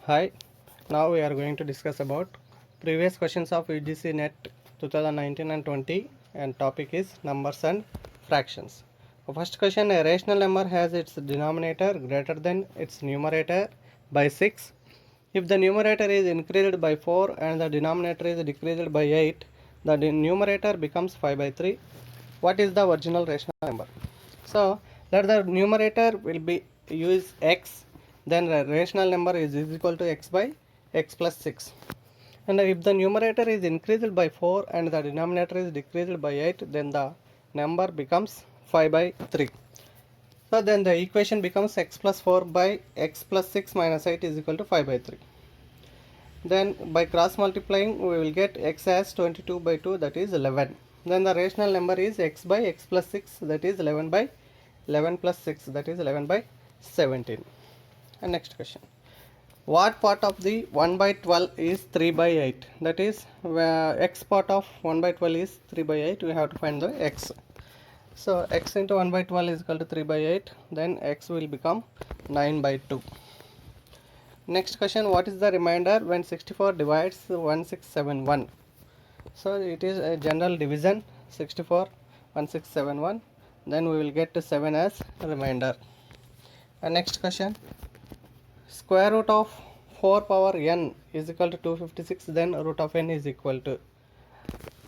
Hi, now we are going to discuss about previous questions of UGC NET 2019 and 20, and topic is numbers and fractions. First question, a rational number has its denominator greater than its numerator by 6. If the numerator is increased by 4 and the denominator is decreased by 8, the numerator becomes 5 by 3. What is the original rational number? So let the numerator will be use x, then the rational number is equal to x by x plus 6. And if the numerator is increased by 4 and the denominator is decreased by 8, then the number becomes 5 by 3. So then the equation becomes x plus 4 by x plus 6 minus 8 is equal to 5 by 3. Then by cross multiplying we will get x as 22 by 2, that is 11. Then the rational number is x by x plus 6, that is 11 by 11 plus 6, that is 11 by 17. And next question, what part of the 1 by 12 is 3 by 8? That is, x part of 1 by 12 is 3 by 8. We have to find the x. So x into 1 by 12 is equal to 3 by 8. Then x will become 9 by 2. Next question, what is the remainder when 64 divides 1671? So it is a general division, 64 1671. Then we will get to 7 as remainder. And next question, square root of 4 power n is equal to 256, then root of n is equal to,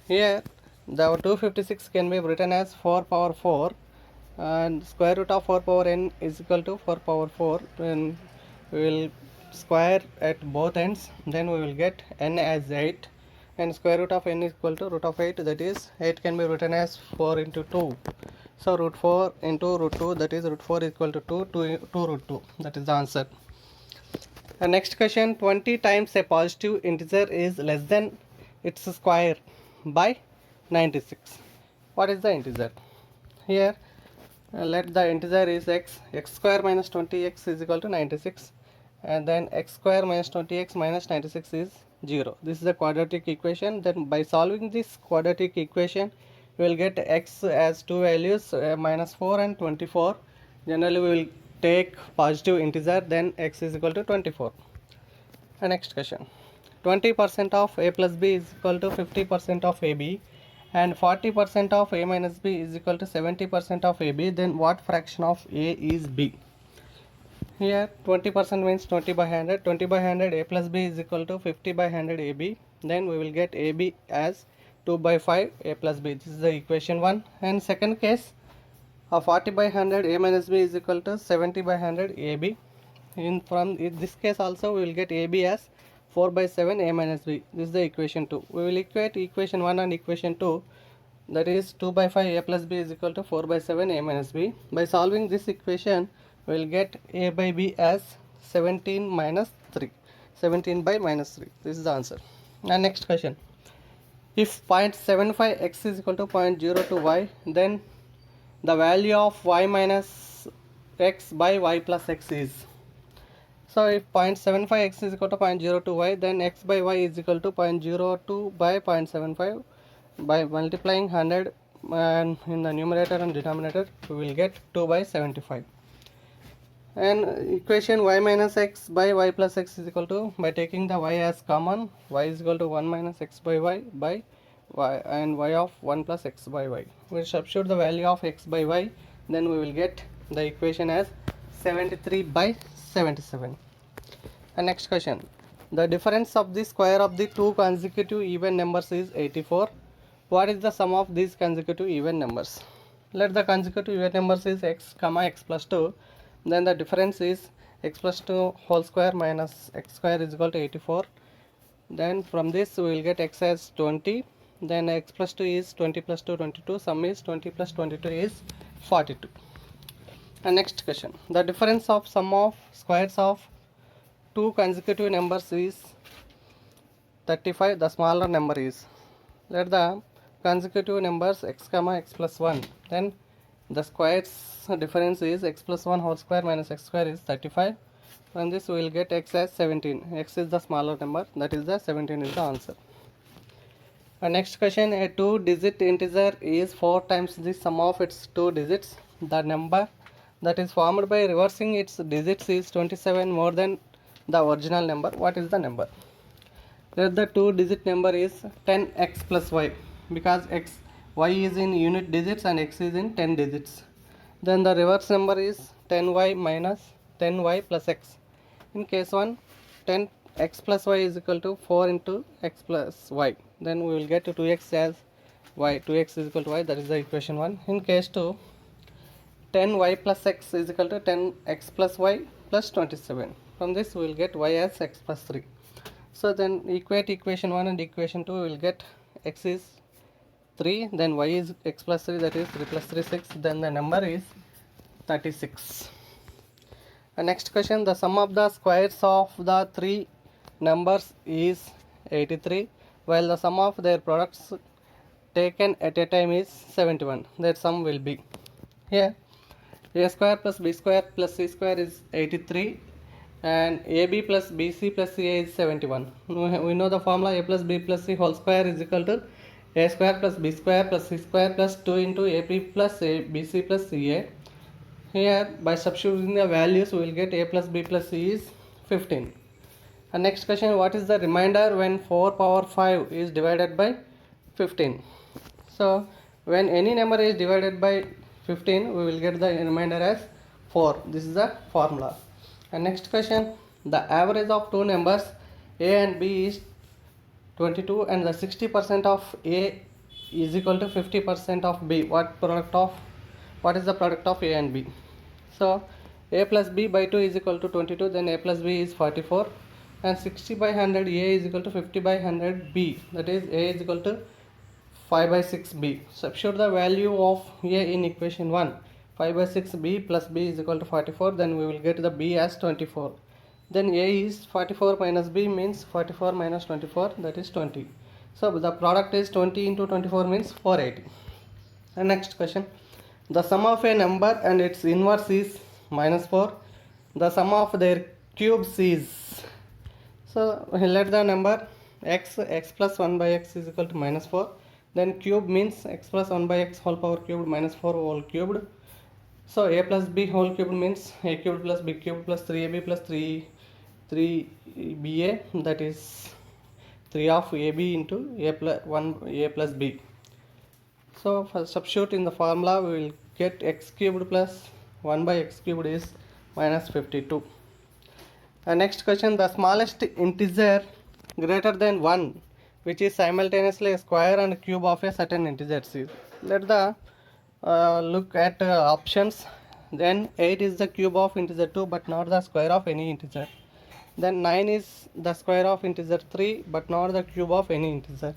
here the 256 can be written as 4 power 4, and square root of 4 power n is equal to 4 power 4. Then we will square at both ends, then we will get n as 8, and square root of n is equal to root of 8, that is 8 can be written as 4 into 2. So root 4 into root 2, that is root 4 is equal to 2 root 2, that is the answer. The next question, 20 times a positive integer is less than its square by 96. What is the integer? Here let the integer is x square minus 20x is equal to 96, and then x square minus 20x minus 96 is 0. This is the quadratic equation. Then by solving this quadratic equation, we will get x as two values, minus 4 and 24. Generally we will take positive integer, then x is equal to 24. And next question, 20% of a plus b is equal to 50% of ab, and 40% of a minus b is equal to 70% of ab. Then what fraction of a is b? Here 20% means 20 by 100. 20 by 100, a plus b is equal to 50 by 100 ab. Then we will get ab as 2 by 5 a plus b. This is the equation 1. And second case, 40 by 100 a minus b is equal to 70 by 100 ab. In this case also we will get ab as 4 by 7 a minus b. This is the equation 2. We will equate equation 1 and equation 2, that is 2 by 5 a plus b is equal to 4 by 7 a minus b. By solving this equation, we will get a by b as 17 minus 3, 17 by minus 3. This is the answer. And next question, if 0.75x is equal to 0.02y, then the value of y minus x by y plus x is. So if 0.75x is equal to 0.02y, then x by y is equal to 0.02 by 0.75. By multiplying 100 and in the numerator and denominator, we will get 2 by 75. And equation y minus x by y plus x is equal to, by taking the y as common, y is equal to 1 minus x by y, and y of 1 plus x by y. We will substitute the value of x by y, then we will get the equation as 73 by 77. And next question, the difference of the square of the two consecutive even numbers is 84. What is the sum of these consecutive even numbers? Let the consecutive even numbers is x comma x plus 2. Then the difference is x plus 2 whole square minus x square is equal to 84. Then from this we will get x as 20. Then x plus 2 is 20 plus 2 22. Sum is 20 plus 22 is 42. And next question, the difference of sum of squares of two consecutive numbers is 35. The smaller number is, let the consecutive numbers x comma x plus 1, then the squares difference is x plus 1 whole square minus x square is 35. From this we will get x as 17. X is the smaller number, that is the 17 is the answer. And next question, a 2-digit integer is 4 times the sum of its 2 digits. The number that is formed by reversing its digits is 27 more than the original number. What is the number? Let the two-digit number is 10x plus y, because y is in unit digits and x is in 10 digits. Then the reverse number is 10y minus 10y plus x. In case 1, 10x plus y is equal to 4 into x plus y. Then we will get 2x as y. 2x is equal to y. That is the equation 1. In case 2, 10y plus x is equal to 10x plus y plus 27. From this we will get y as x plus 3. So then equate equation 1 and equation 2, we will get x is 3, then y is x plus 3, that is 3 plus 3 6, then the number is 36. And next question, the sum of the squares of the three numbers is 83, while the sum of their products taken at a time is 71. Their sum will be, here a square plus b square plus c square is 83, and ab plus bc plus ca is 71. We know the formula, a plus b plus c whole square is equal to a square plus b square plus c square plus 2 into ab plus a bc plus ca. Here by substituting the values we will get a plus b plus c is 15. And next question, what is the remainder when 4 power 5 is divided by 15? So when any number is divided by 15, we will get the remainder as 4. This is the formula. And next question, the average of two numbers a and b is 22, and the 60% of a is equal to 50% of b. What is the product of a and b? So a plus b by 2 is equal to 22, then a plus b is 44, and 60 by 100 a is equal to 50 by 100 b, that is a is equal to 5 by 6 b. Substitute the value of a in equation 1, 5 by 6 b plus b is equal to 44, then we will get the b as 24. Then a is 44 minus b means 44 minus 24, that is 20. So the product is 20 into 24 means 480. And next question, the sum of a number and its inverse is minus 4. The sum of their cubes is, so let the number x plus 1 by x is equal to minus 4. Then cube means x plus 1 by x whole power cubed minus 4 whole cubed. So a plus b whole cubed means a cubed plus b cubed plus 3ab plus 3ba, that is 3 of ab into a plus 1 a plus b. So for substitute in the formula, we will get x cubed plus 1 by x cubed is minus 52. And next question, the smallest integer greater than 1 which is simultaneously a square and cube of a certain integer is. Let the look at options. Then 8 is the cube of integer 2 but not the square of any integer. Then 9 is the square of integer 3 but not the cube of any integer.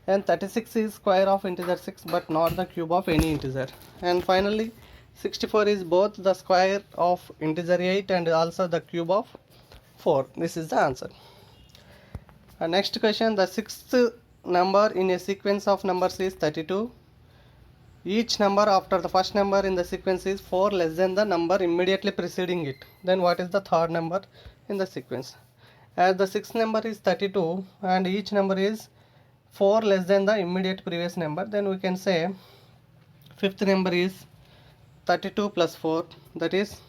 And 36 is square of integer 6 but not the cube of any integer. And finally 64 is both the square of integer 8 and also the cube of 4. This is the answer. Next question, the sixth number in a sequence of numbers is 32. Each number after the first number in the sequence is 4 less than the number immediately preceding it. Then what is the third number in the sequence? As the sixth number is 32 and each number is 4 less than the immediate previous number, then we can say fifth number is 32 plus 4, that is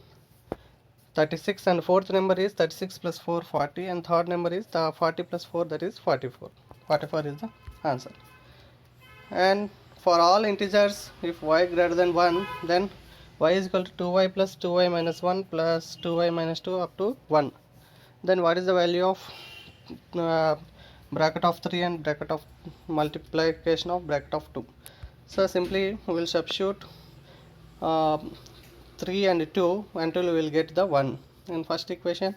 36, and fourth number is 36 plus 4 40, and third number is the 40 plus 4, that is 44. 44 is the answer. And for all integers, if y greater than 1, then y is equal to 2y plus 2y minus 1 plus 2y minus 2 up to 1. Then what is the value of bracket of 3 and bracket of multiplication of bracket of 2? So simply we will substitute 3 and 2 until we will get the 1 in first equation.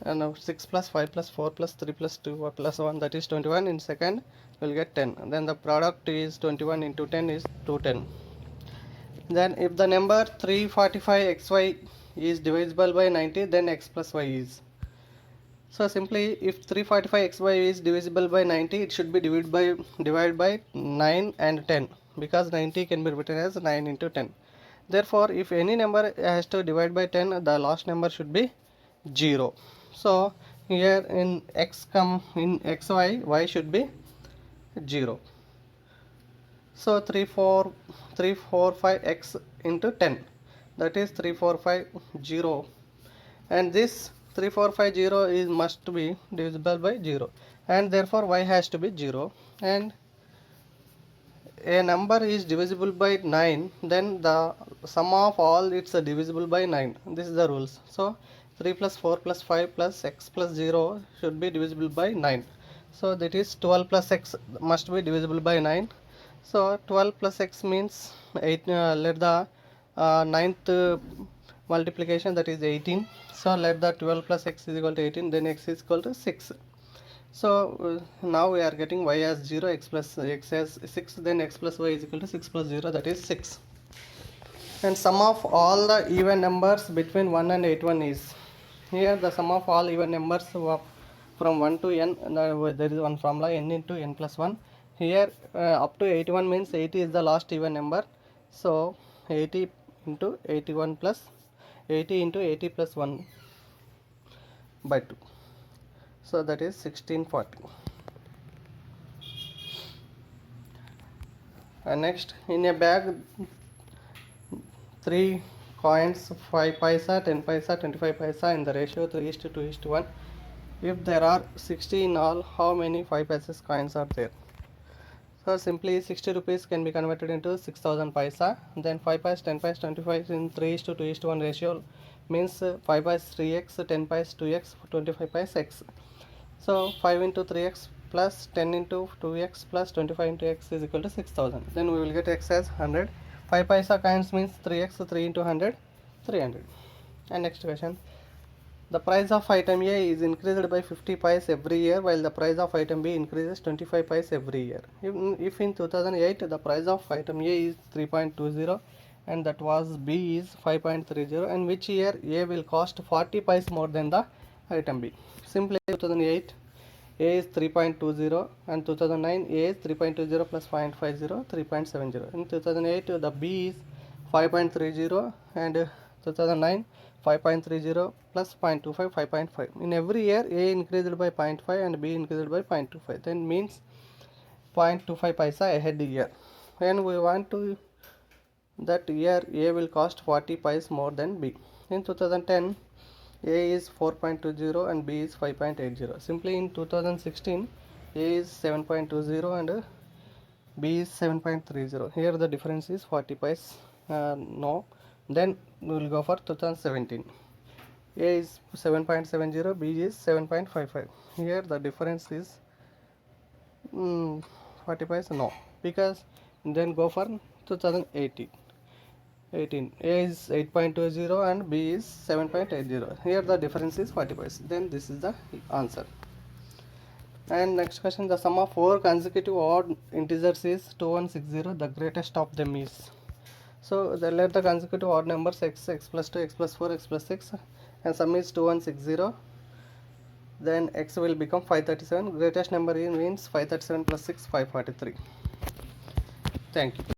And now 6 plus 5 plus 4 plus 3 plus 2 plus 1, that is 21. In second we will get 10. And then the product is 21 into 10 is 210. Then if the number 345xy is divisible by 90, then x plus y is. So simply if 345xy is divisible by 90, it should be divided by 9 and 10, because 90 can be written as 9 into 10. Therefore if any number has to divide by 10, the last number should be 0. So here in xy, y should be 0. So 345x into 10, that is 3450, and this 3450 is must be divisible by 0, and therefore y has to be 0. And a number is divisible by 9, then the sum of all its divisible by 9. This is the rules. So 3 plus 4 plus 5 plus x plus 0 should be divisible by 9. So that is 12 plus x must be divisible by 9. So 12 plus x means 8. Let the ninth multiplication, that is 18. So let the 12 plus x is equal to 18, then x is equal to 6. So now we are getting y as 0, x plus x as 6, then x plus y is equal to 6 plus 0, that is 6. And sum of all the even numbers between 1 and 81 is, here the sum of all even numbers from 1 to n, there is one formula, n into n plus 1. Here up to 81 means 80 is the last even number. So 80 into 81 plus 80 into 80 plus 1 by 2. So that is 1640. And next, in a bag, 3 coins, 5 paisa, 10 paisa, 25 paisa in the ratio 3:2:1. If there are 60 in all, how many 5 paisa coins are there? So simply 60 rupees can be converted into 6000 paisa. Then 5 paisa, 10 paisa, 25 in 3:2:1 ratio means 5 paisa 3x, 10 paisa 2x, 25 paisa x. So 5 into 3x plus 10 into 2x plus 25 into x is equal to 6000. Then we will get x as 100. 5 paisa coins means 3x, so 3 into 100, 300. And next question. The price of item A is increased by 50 paise every year, while the price of item B increases 25 paise every year. If in 2008 the price of item A is 3.20 and that was B is 5.30, and which year A will cost 40 paise more than the item B? Simply 2008 A is 3.20 and 2009 A is 3.20 plus 0.50, 3.70. In 2008 the B is 5.30 and 2009 5.30 plus 0.25, 5.5. In every year A increased by 0.5 and B increased by 0.25, then means 0.25 paisa ahead year. When we want to that year A will cost 40 paise more than B. In 2010 A is 4.20 and B is 5.80. Simply in 2016 A is 7.20 and B is 7.30. Here the difference is 40 paise. No. Then we will go for 2017. A is 7.70, B is 7.55. Here the difference is 40 paise. No, because then go for 2018. A is 8.20 and B is 7.80. Here the difference is 40 paise. Then this is the answer. And next question, the sum of 4 consecutive odd integers is 2160. The greatest of them is. So let the consecutive odd numbers x, x plus 2, x plus 4, x plus 6, and sum is 2160. Then x will become 537. Greatest number means 537 plus 6, 543. Thank you.